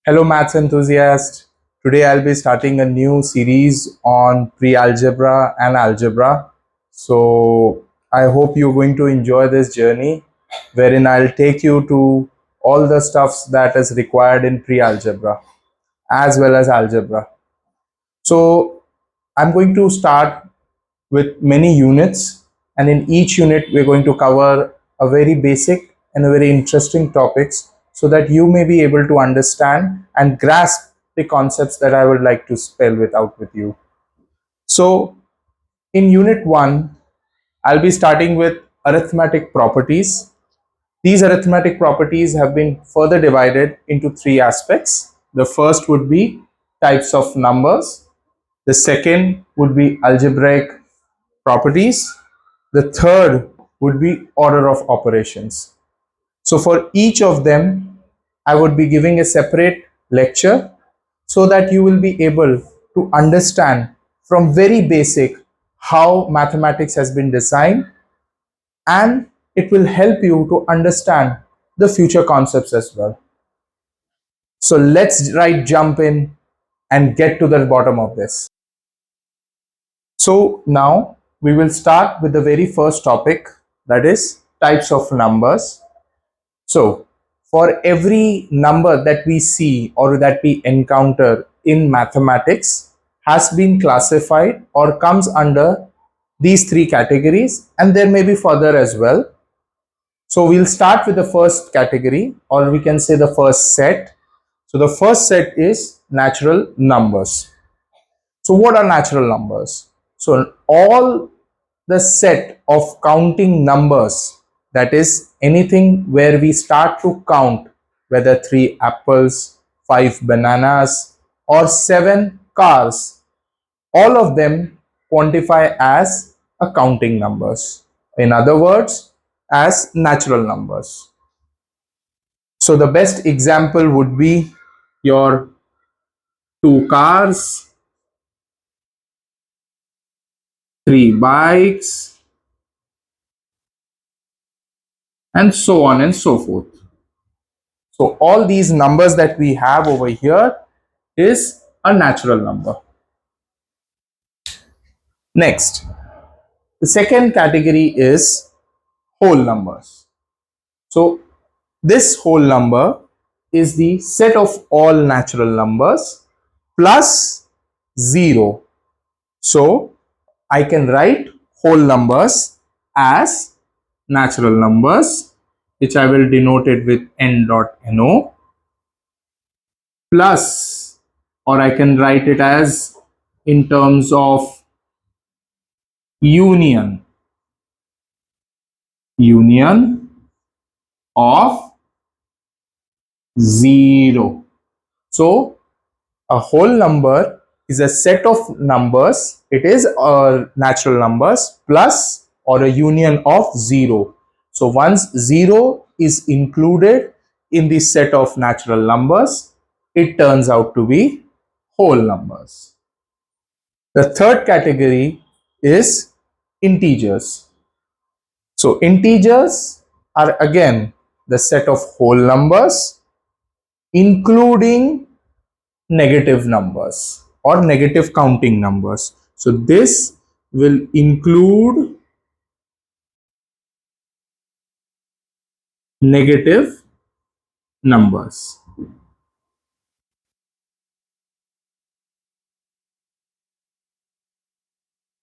Hello, maths enthusiast. Today I'll be starting a new series on pre-algebra and algebra. So I hope you're going to enjoy this journey wherein I'll take you to all the stuffs that is required in pre-algebra as well as algebra. So I'm going to start with many units, and in each unit we're going to cover a very basic and a very interesting topics so that you may be able to understand and grasp the concepts that I would like to spell out with you. So in unit 1 I'll be starting with arithmetic properties. These arithmetic properties have been further divided into three aspects. The first would be types of numbers, the second would be algebraic properties. The third would be order of operations. So for each of them, I would be giving a separate lecture so that you will be able to understand from very basic how mathematics has been designed, and it will help you to understand the future concepts as well. So let's jump in and get to the bottom of this. So now we will start with the very first topic, that is types of numbers. So for every number that we see or that we encounter in mathematics has been classified or comes under these three categories, and there may be further as well. So we'll start with the first category, or we can say the first set. So the first set is natural numbers. So what are natural numbers? So all the set of counting numbers, that is anything where we start to count whether 3 apples, 5 bananas or 7 cars, all of them quantify as a counting numbers. In other words, as natural numbers. So the best example would be your 2 cars, 3 bikes, and so on and so forth. So all these numbers that we have over here is a natural number. Next, the second category is whole numbers. So this whole number is the set of all natural numbers plus 0. So I can write whole numbers as natural numbers, which I will denote it with n.no, plus, or I can write it as in terms of union of 0. So a whole number is a set of numbers. It is a natural numbers plus or a union of 0. So once 0 is included in the set of natural numbers, it turns out to be whole numbers. The third category is integers. So integers are again the set of whole numbers including negative numbers or negative counting numbers. So this will include negative numbers.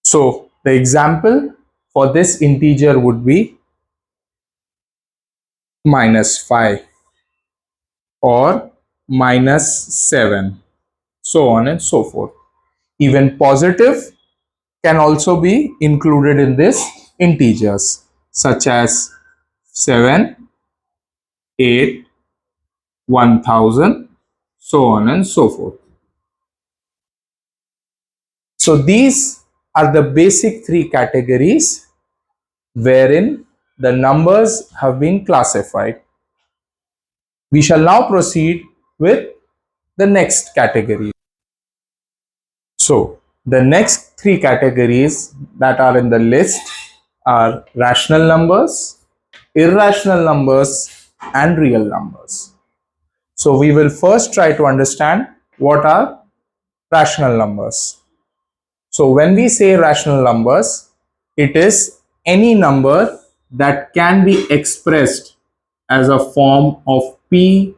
So the example for this integer would be -5 or -7, so on and so forth. Even positive can also be included in this integers, such as 7, 8, 1000, so on and so forth. So these are the basic three categories wherein the numbers have been classified. We shall now proceed with the next category. So the next three categories that are in the list are rational numbers, irrational numbers, and real numbers. So we will first try to understand what are rational numbers. So when we say rational numbers, it is any number that can be expressed as a form of P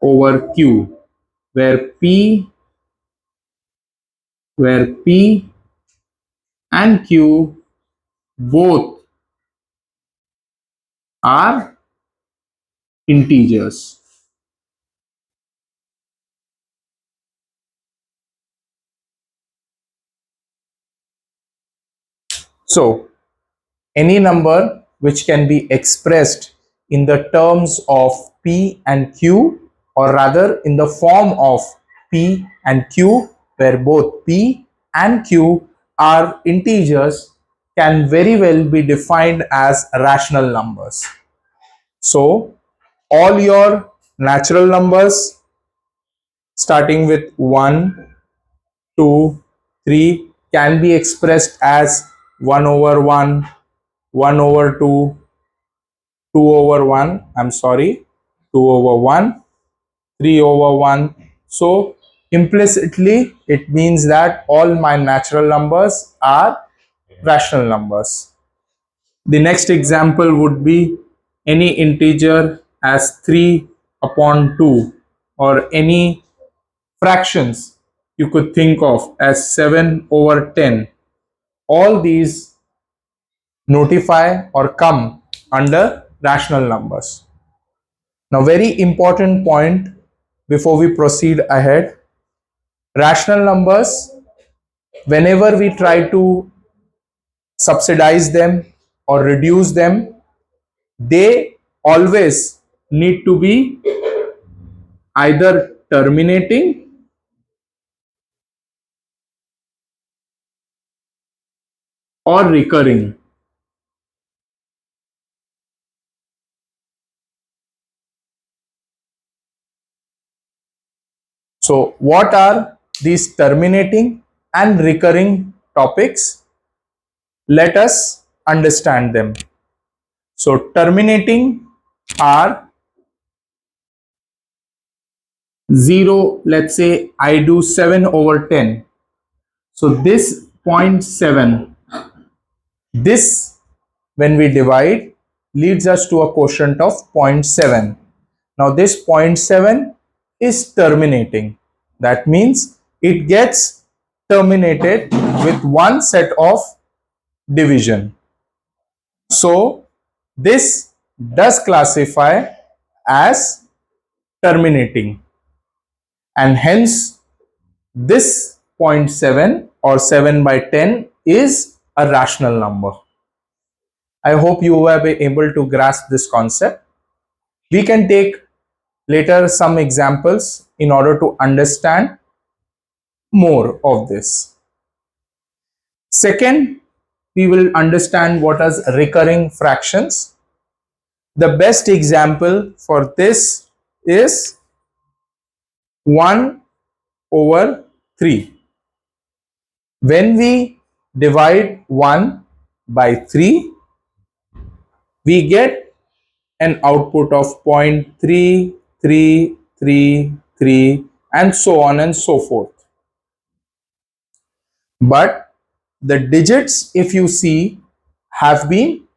over Q, where P and Q both are integers. So any number which can be expressed in the terms of P and Q, or rather in the form of P and Q, where both P and Q are integers, can very well be defined as rational numbers. So all your natural numbers starting with 1, 2, 3 can be expressed as 1 over 1, 1 over 2, 2 over 1, I'm sorry, 2 over 1, 3 over 1. So implicitly it means that all my natural numbers are rational numbers. The next example would be any integer as 3 upon 2, or any fractions you could think of as 7 over 10. All these notify or come under rational numbers. Now, very important point before we proceed ahead, rational numbers, whenever we try to subsidize them or reduce them, they always need to be either terminating or recurring. So, what are these terminating and recurring topics? Let us understand them. So, terminating are 0, let's say I do 7 over 10. So, this zero point 0.7, this when we divide leads us to a quotient of 0.7. Now, this 0.7 is terminating. That means it gets terminated with one set of division. So this does classify as terminating, and hence this zero point 0.7 or 7 by 10 is a rational number. I hope you will be able to grasp this concept. We can take later some examples in order to understand more of this. Second, we will understand what are recurring fractions. The best example for this is 1 over 3. When we divide 1 by 3, we get an output of 0.3333 and so on and so forth. But the digits, if you see, have been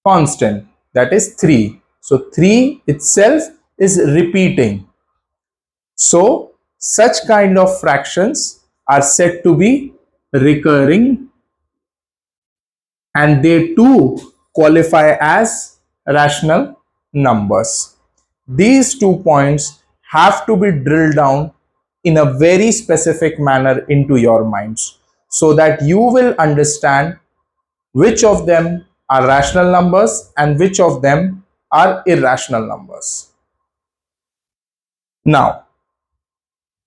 constant, that is 3. So 3 itself is repeating. So such kind of fractions are said to be recurring, and they too qualify as rational numbers. These 2 points have to be drilled down in a very specific manner into your minds, so that you will understand which of them are rational numbers and which of them are irrational numbers. Now,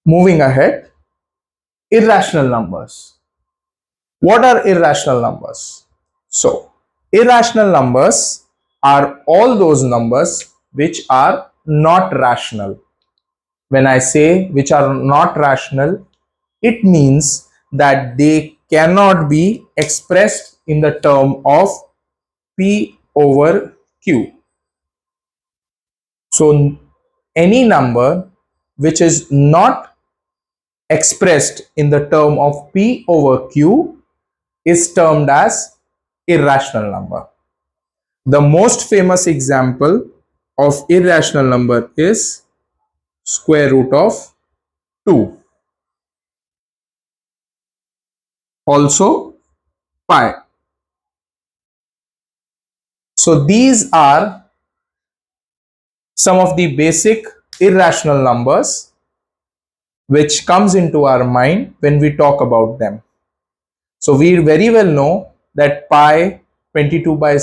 moving ahead, irrational numbers. What are irrational numbers? So, irrational numbers are all those numbers which are not rational. When I say which are not rational, it means that they cannot be expressed in the term of P over Q. So any number which is not expressed in the term of P over Q is termed as irrational number. The most famous example of irrational number is square root of 2. Also pi. So these are some of the basic irrational numbers which comes into our mind when we talk about them. So we very well know that pi, 22 by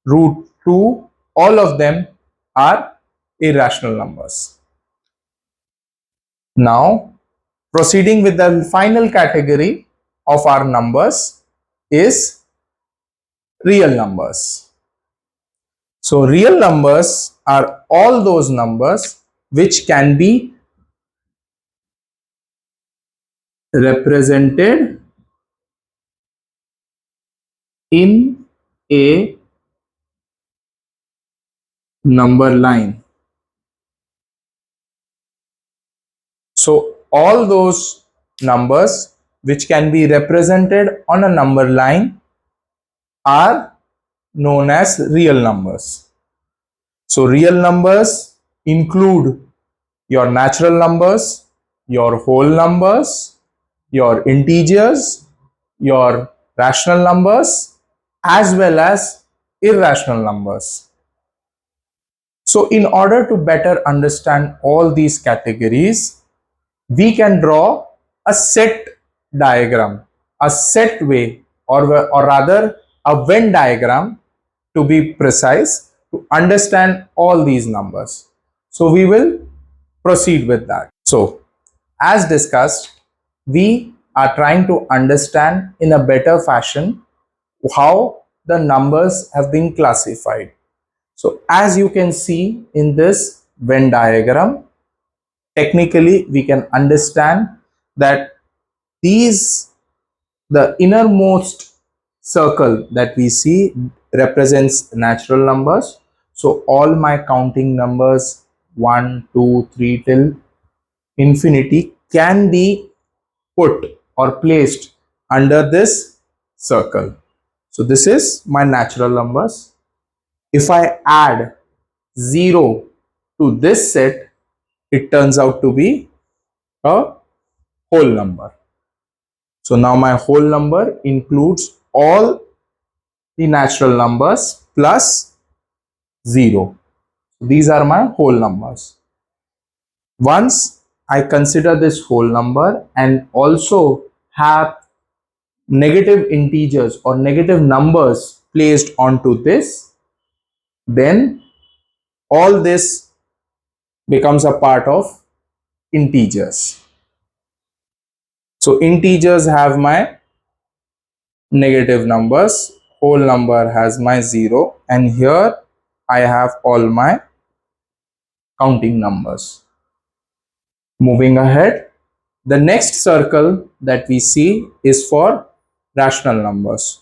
root 2, all of them are irrational numbers. Now, proceeding with the final category of our numbers is real numbers. So real numbers are all those numbers which can be represented in a number line. So all those numbers which can be represented on a number line are known as real numbers. So real numbers include your natural numbers, your whole numbers, your integers, your rational numbers, as well as irrational numbers. So in order to better understand all these categories, we can draw a set diagram, a set way, or rather a Venn diagram to be precise, to understand all these numbers. So we will proceed with that. So as discussed, we are trying to understand in a better fashion how the numbers have been classified. So as you can see in this Venn diagram, technically we can understand that these, the innermost circle that we see represents natural numbers. So all my counting numbers 1, 2, 3 till infinity can be put or placed under this circle. So this is my natural numbers. If I add 0 to this set, it turns out to be a whole number. So now my whole number includes all the natural numbers plus 0. These are my whole numbers. Once I consider this whole number and also have negative integers or negative numbers placed onto this, then all this becomes a part of integers. So integers have my negative numbers, whole number has my 0, and here I have all my counting numbers. Moving ahead, the next circle that we see is for rational numbers.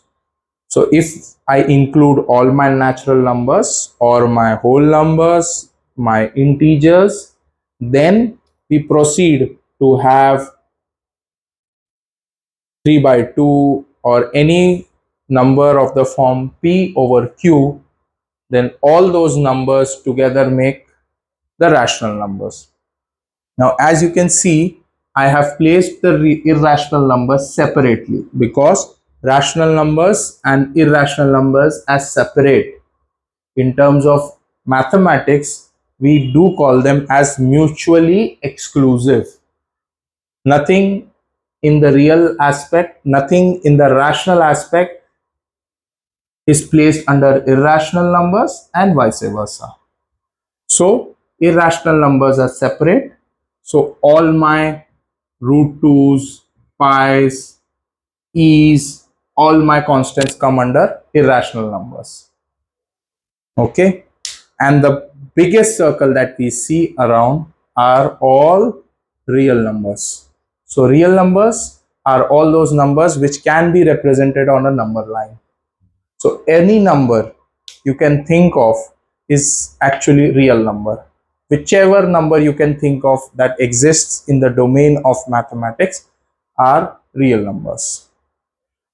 So if I include all my natural numbers or my whole numbers, my integers, then we proceed to have 3 by 2 or any number of the form P over Q, then all those numbers together make the rational numbers. Now, as you can see, I have placed the irrational numbers separately because rational numbers and irrational numbers as separate. In terms of mathematics, we do call them as mutually exclusive. Nothing in the real aspect, nothing in the rational aspect is placed under irrational numbers and vice versa. So irrational numbers are separate. So all my root 2's, pi's, e's, all my constants come under irrational numbers. Okay. And the biggest circle that we see around are all real numbers. So real numbers are all those numbers which can be represented on a number line. So any number you can think of is actually real number. whichever number you can think of that exists in the domain of mathematics are real numbers.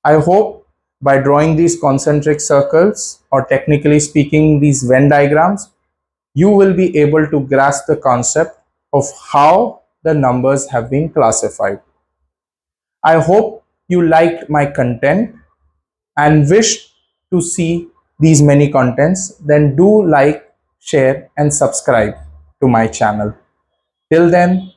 I hope by drawing these concentric circles, or technically speaking, these Venn diagrams, you will be able to grasp the concept of how the numbers have been classified. I hope you liked my content and wish to see these many contents. Then do like, share, and subscribe to my channel. Till then,